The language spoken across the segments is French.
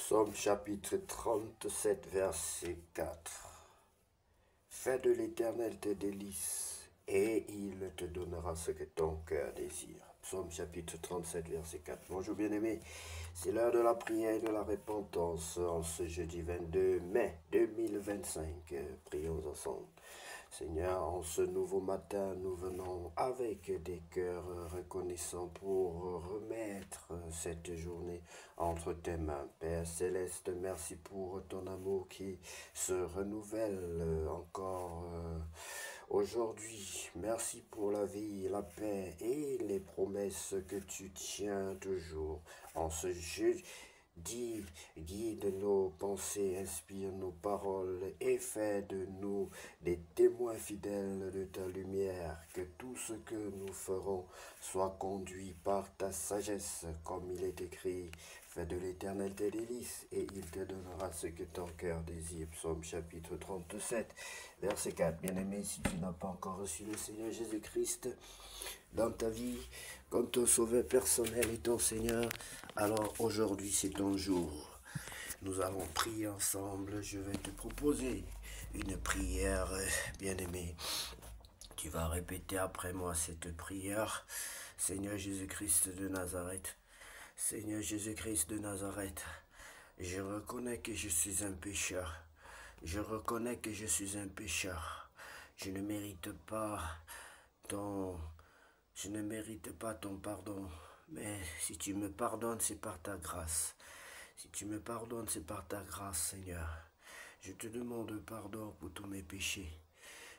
Psaume chapitre 37, verset 4. Fais de l'Éternel tes délices, et il te donnera ce que ton cœur désire. Psaume chapitre 37, verset 4. Bonjour bien-aimés, c'est l'heure de la prière et de la repentance en ce jeudi 22 mai 2025. Prions ensemble. Seigneur, en ce nouveau matin, nous venons avec des cœurs reconnaissants pour remettre cette journée entre tes mains. Père Céleste, merci pour ton amour qui se renouvelle encore aujourd'hui. Merci pour la vie, la paix et les promesses que tu tiens toujours. En ce jeudi, guide nos pensées, inspire nos paroles et fais de nous des témoins fidèles de ta lumière. Que tout ce que nous ferons soit conduit par ta sagesse, comme il est écrit. Fais de l'Éternel tes délices et il te donnera ce que ton cœur désire. Psaume chapitre 37, verset 4. Bien-aimé, si tu n'as pas encore reçu le Seigneur Jésus-Christ dans ta vie, comme ton sauveur personnel et ton Seigneur, alors aujourd'hui c'est ton jour. Nous allons prier ensemble. Je vais te proposer une prière, bien-aimé. Tu vas répéter après moi cette prière. Seigneur Jésus-Christ de Nazareth, Seigneur Jésus-Christ de Nazareth, je reconnais que je suis un pécheur. Je reconnais que je suis un pécheur. Je ne mérite pas ton pardon, mais si tu me pardonnes, c'est par ta grâce. Si tu me pardonnes, c'est par ta grâce, Seigneur. Je te demande pardon pour tous mes péchés.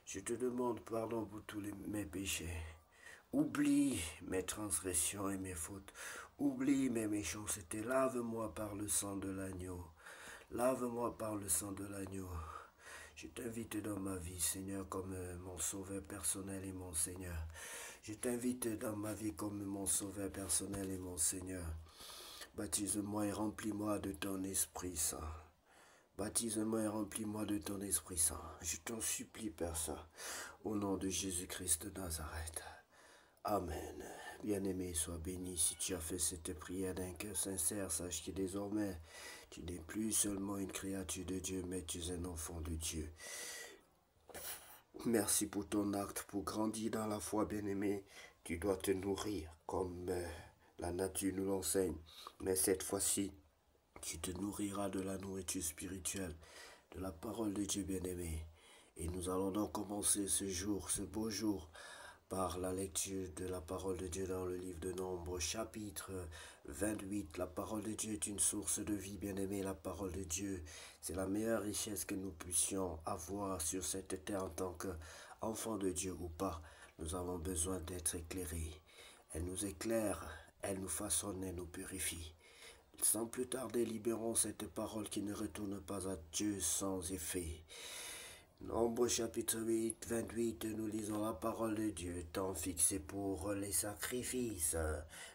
Je te demande pardon pour tous mes péchés. Oublie mes transgressions et mes fautes. Oublie mes méchancetés. Lave-moi par le sang de l'agneau. Lave-moi par le sang de l'agneau. Je t'invite dans ma vie, Seigneur, comme mon sauveur personnel et mon Seigneur. Je t'invite dans ma vie comme mon sauveur personnel et mon Seigneur. Baptise-moi et remplis-moi de ton Esprit Saint. Baptise-moi et remplis-moi de ton Esprit Saint. Je t'en supplie, Père Saint, au nom de Jésus-Christ de Nazareth. Amen. Bien-aimé, sois béni. Si tu as fait cette prière d'un cœur sincère, sache que désormais, tu n'es plus seulement une créature de Dieu, mais tu es un enfant de Dieu. Merci pour ton acte, pour grandir dans la foi, bien-aimé. Tu dois te nourrir comme la nature nous l'enseigne. Mais cette fois-ci, tu te nourriras de la nourriture spirituelle, de la parole de Dieu, bien-aimé. Et nous allons donc commencer ce jour, ce beau jour, par la lecture de la parole de Dieu dans le livre de Nombres, chapitre 28. La parole de Dieu est une source de vie, bien-aimé. La parole de Dieu, c'est la meilleure richesse que nous puissions avoir sur cette terre en tant qu'enfants de Dieu ou pas. Nous avons besoin d'être éclairés. Elle nous éclaire, elle nous façonne, elle nous purifie. Sans plus tarder, libérons cette parole qui ne retourne pas à Dieu sans effet. Nombre chapitre 8, 28, nous lisons la parole de Dieu, temps fixé pour les sacrifices.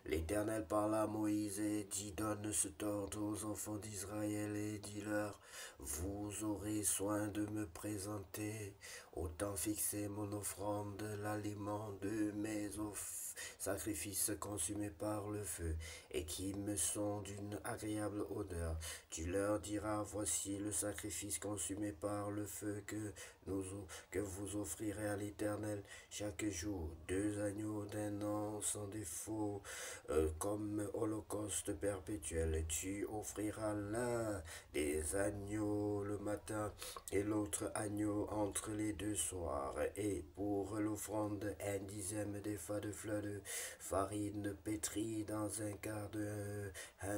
L'Éternel parla à Moïse et dit, donne cet ordre aux enfants d'Israël et dis-leur, vous aurez soin de me présenter au temps fixé mon offrande, l'aliment de mes sacrifices consumés par le feu et qui me sont d'une agréable odeur. Tu leur diras, voici le sacrifice consumé par le feu que vous offrirez à l'Éternel chaque jour, 2 agneaux d'un an sans défaut, comme holocauste perpétuel. Tu offriras l'un des agneaux le matin et l'autre agneau entre les 2 soirs. Et pour l'offrande, 1/10 d'épha de fleur de farine pétrie dans un quart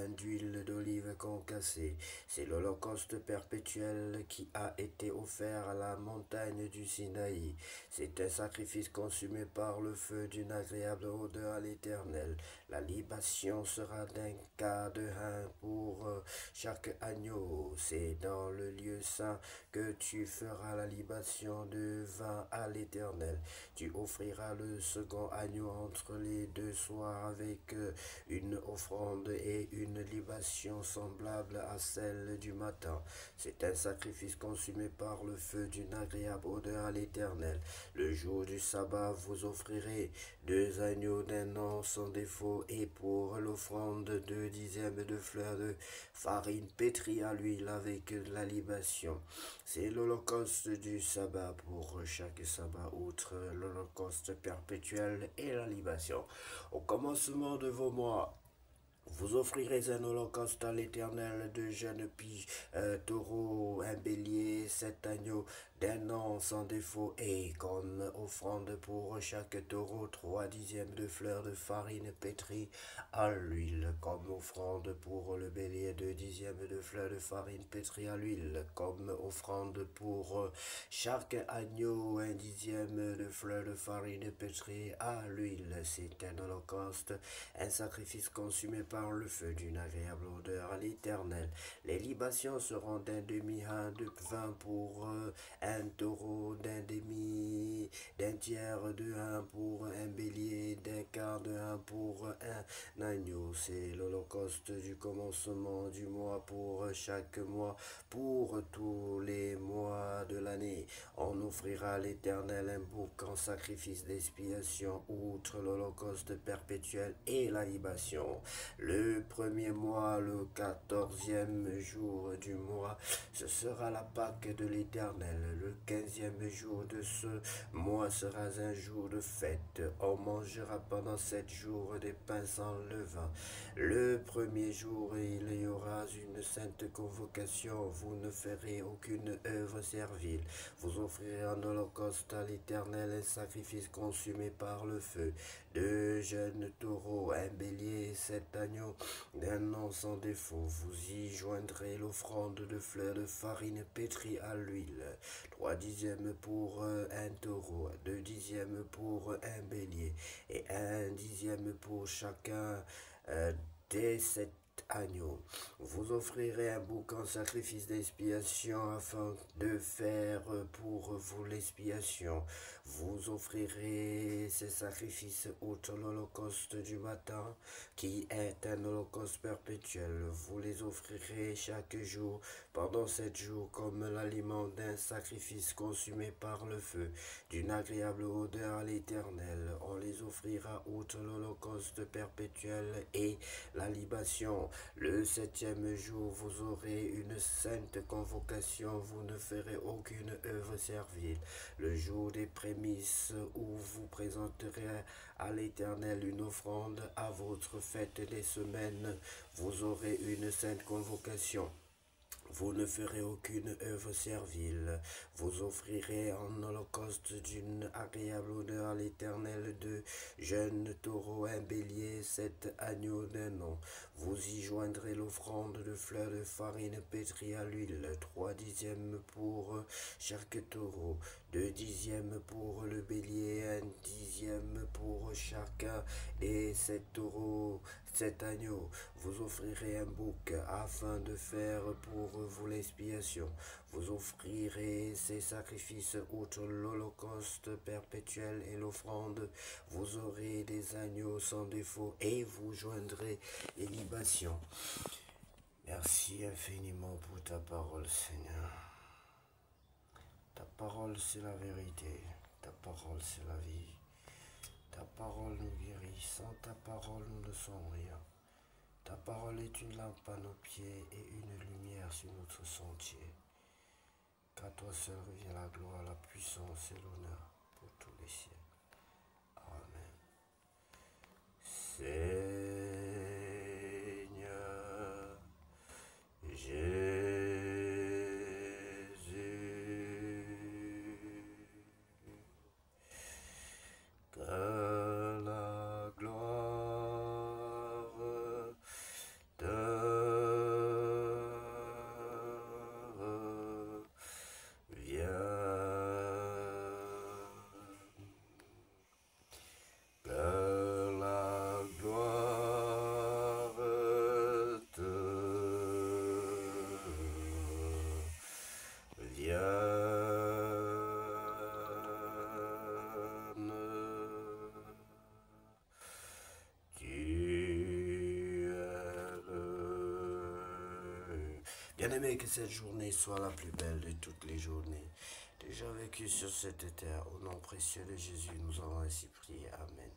d'huile d'olive concassée. C'est l'holocauste perpétuel qui a été offert à la montagne du Sinaï. C'est un sacrifice consumé par le feu d'une agréable odeur à l'Éternel. La libation sera d'un quart de hin pour chaque agneau. C'est dans le lieu saint que tu feras la libation de vin à l'Éternel. Tu offriras le second agneau entre les 2 soirs avec une offrande et une libation semblable à celle du matin. C'est un sacrifice consumé par le feu d'une agréable odeur à l'Éternel. Le jour du sabbat, vous offrirez 2 agneaux d'un an sans défaut et pour l'offrande 2/10 de fleurs de farine pétrie à l'huile avec la libation. C'est l'holocauste du sabbat pour chaque sabbat, outre l'holocauste perpétuel et la libation. Au commencement de vos mois, vous offrirez un holocauste à l'Éternel de jeunes taureaux, un bélier, 7 agneaux d'un an sans défaut, et comme offrande pour chaque taureau, 3/10 de fleurs de farine pétrie à l'huile, comme offrande pour le bélier, 2/10 de fleurs de farine pétrie à l'huile, comme offrande pour chaque agneau, 1/10 de fleurs de farine pétrie à l'huile. C'est un holocauste, un sacrifice consumé par le feu d'une agréable odeur à l'Éternel. Les libations seront d'un demi-hin de vin pour un taureau, d'un tiers de hin pour un bélier, d'un quart de hin pour un agneau. C'est l'holocauste du commencement du mois pour chaque mois, pour tous les mois de l'année. On offrira à l'Éternel un bouc en sacrifice d'expiation, outre l'holocauste perpétuel et la libation. Le premier mois, le 14e jour du mois, ce sera la Pâque de l'Éternel. Le 15e jour de ce mois sera un jour de fête. On mangera pendant 7 jours des pains sans levain. Le premier jour, il y aura une sainte convocation. Vous ne ferez aucune œuvre servile. Vous offrirez un holocauste à l'Éternel, un sacrifice consumé par le feu. 2 jeunes taureaux, un bélier, 7 agneaux d'un an sans défaut. Vous y joindrez l'offrande de fleurs de farine pétrie à l'huile. 3/10 pour un taureau, 2/10 pour un bélier, et 1/10 pour chacun des 7 agneaux. Vous offrirez un bouc en sacrifice d'expiation afin de faire pour vous l'expiation. Vous offrirez ces sacrifices outre l'holocauste du matin, qui est un holocauste perpétuel. Vous les offrirez chaque jour pendant 7 jours comme l'aliment d'un sacrifice consumé par le feu, d'une agréable odeur à l'Éternel. On les offrira outre l'holocauste perpétuel et la libation. Le 7e jour, vous aurez une sainte convocation. Vous ne ferez aucune œuvre servile. Le jour des prémices, où vous présenterez à l'Éternel une offrande à votre fête des semaines, vous aurez une sainte convocation. Vous ne ferez aucune œuvre servile. Vous offrirez en holocauste d'une agréable odeur à l'Éternel 2 jeunes taureaux, un bélier, 7 agneaux d'un an. Vous y joindrez l'offrande de fleurs de farine pétrie à l'huile, 3/10 pour chaque taureau, 2/10 pour le bélier, 1/10 pour chacun des 7 taureaux, 7 agneaux. Vous offrirez un bouc afin de faire pour vous l'expiation. Vous offrirez ces sacrifices outre l'holocauste perpétuel et l'offrande. Vous aurez des agneaux sans défaut et vous joindrez les libations. Merci infiniment pour ta parole, Seigneur. Ta parole, c'est la vérité. Ta parole, c'est la vie. Ta parole nous guérit. Sans ta parole, nous ne sommes rien. Ta parole est une lampe à nos pieds et une lumière sur notre sentier. Qu'à toi seul revient la gloire, la puissance et l'honneur pour tous les siècles. Amen. Seigneur Jésus, que la gloire te Bien-aimé, que cette journée soit la plus belle de toutes les journées déjà vécues sur cette terre. Au nom précieux de Jésus, nous avons ainsi prié. Amen.